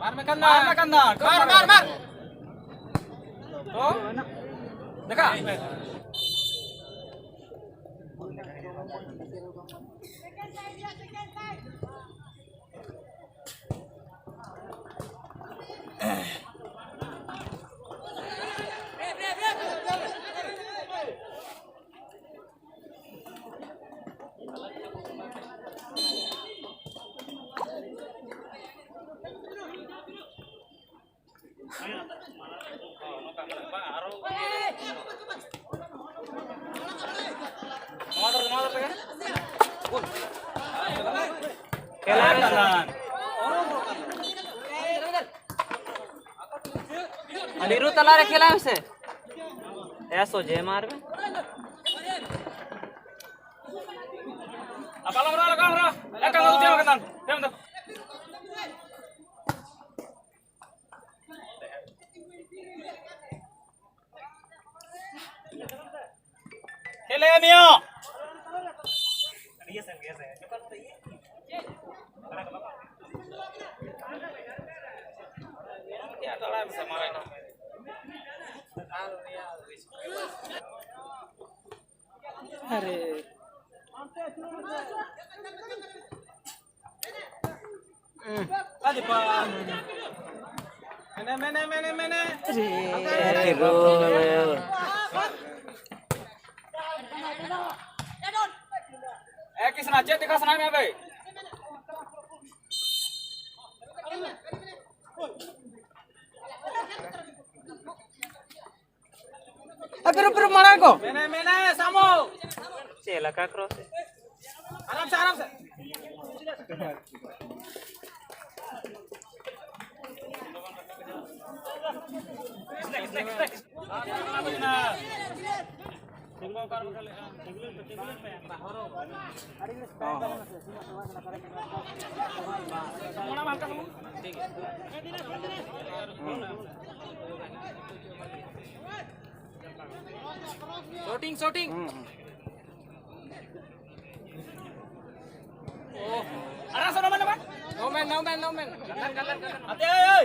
मार में कंधा मार तो देखा अनिरु तलारे खेला है ऐसो जे मार में अब आलो रहा एक कंधा उठे कंधा फेम दो खेले मियो ये संग ये क्या तला से मारे ना अरे आदि पा मैंने अरे रो किसना चेत दिखा सुना में भाई अगर मारा को मैंने सामो चेला का क्रॉस आराम से शूटिंग अरे सुनो नो मैन अते ओए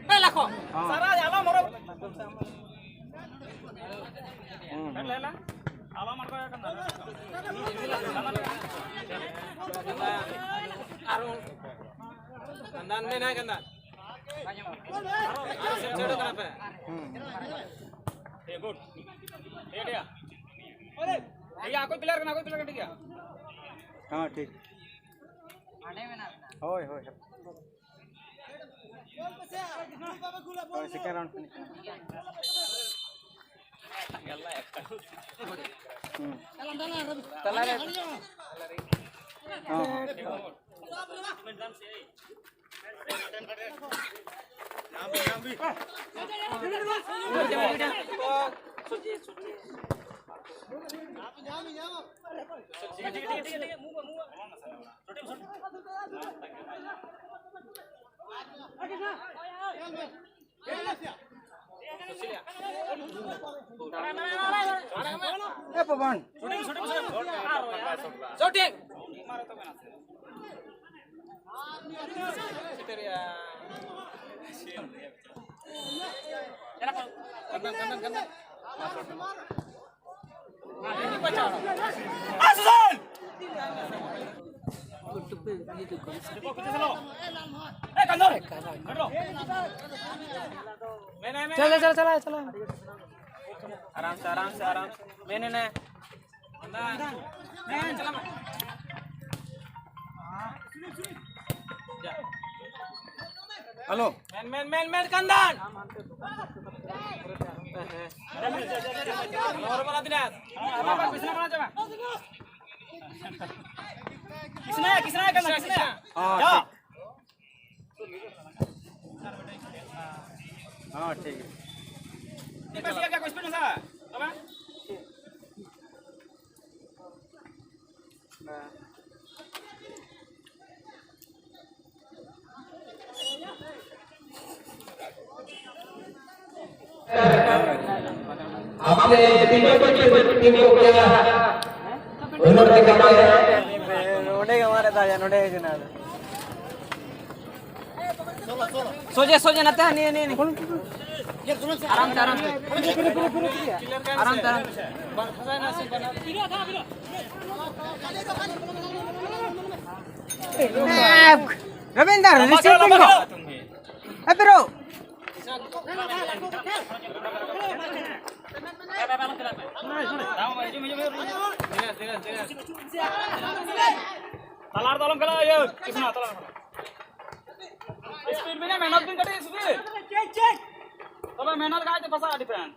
ए लाखो सारा आला मरो लेला आला मर गया आरो कंदान में ना कंदान आरो से छेड़ो कना पे ए गुड ए दिया अरे भैया कोई प्लेयर कर ठीक है हां ठीक होय सेकंड राउंड तलारे ए पवन शूटिंग कंदन चला आराम से मैंने चला हेलो मैन कंदन और बना दिनास apa किसने बना जावा किसने कंदन किसने जा हां ठीक है ये बस क्या कुछ भी नहीं था अब आपने टीम को किया नोडे हमारे ताजा नोडे है ना सोजे सोजे ना नहीं नहीं नहीं आराम से आराम से आराम से आराम से रविंदर रिसीविंग को ए ब्रो तलार तलम खेला ये किसना तलार स्पीड में ना मेहनत भी कटे स्पीड चलो मेहनत का है तो फसा डिफेंस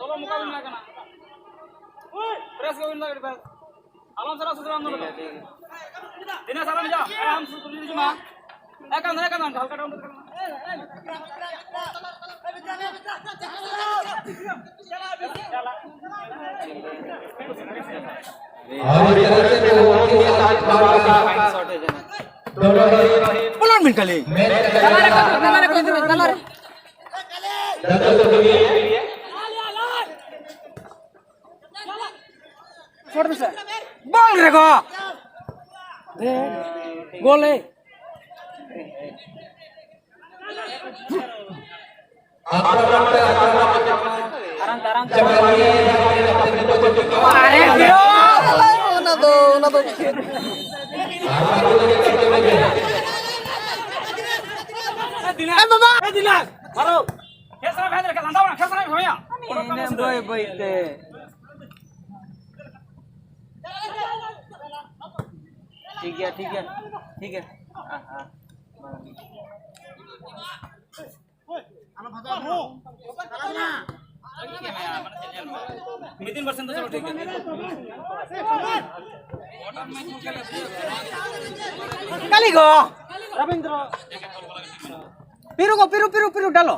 चलो मुकाबला ना करना प्रेस को विन डिफेंस आराम से सुधरा हम लोग दिना साला में जा आराम से तुम जी मां एक अंदर हल्का डाउन करना पलट मिनट कले बॉल रे गोल है आराम से अरे ना दो दिना मारो कैसा भेदर का लंदा कैसा भैया इन्हें बोई बोईते ठीक है नितिन परसेंट तो चलो ठीक है काली गो रविंद्र पिरु डालो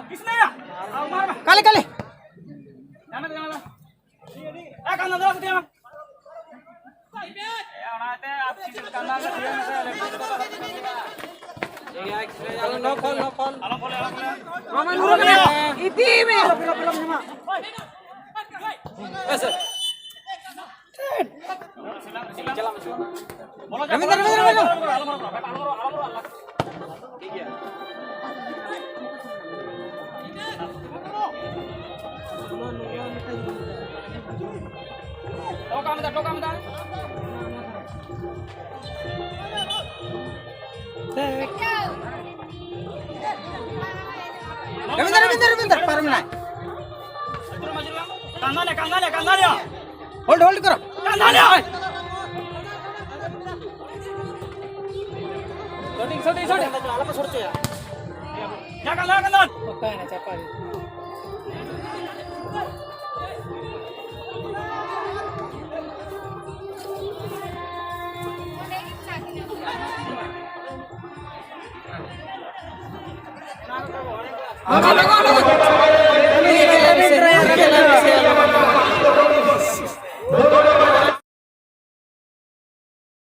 किसने या काली जाने दे एक अंदर दो दिया आते आपकी कांदा में दिया में नो कॉल आलो बोले मामा नूर में इती में ऐसे रविंद्र ठीक है टोका में रविंद्र पर में कांदा ले होल्ड करो कांदा ले शूटिंग आला पे छोड़ते यार क्या कांदा पक्का है ना चापा लो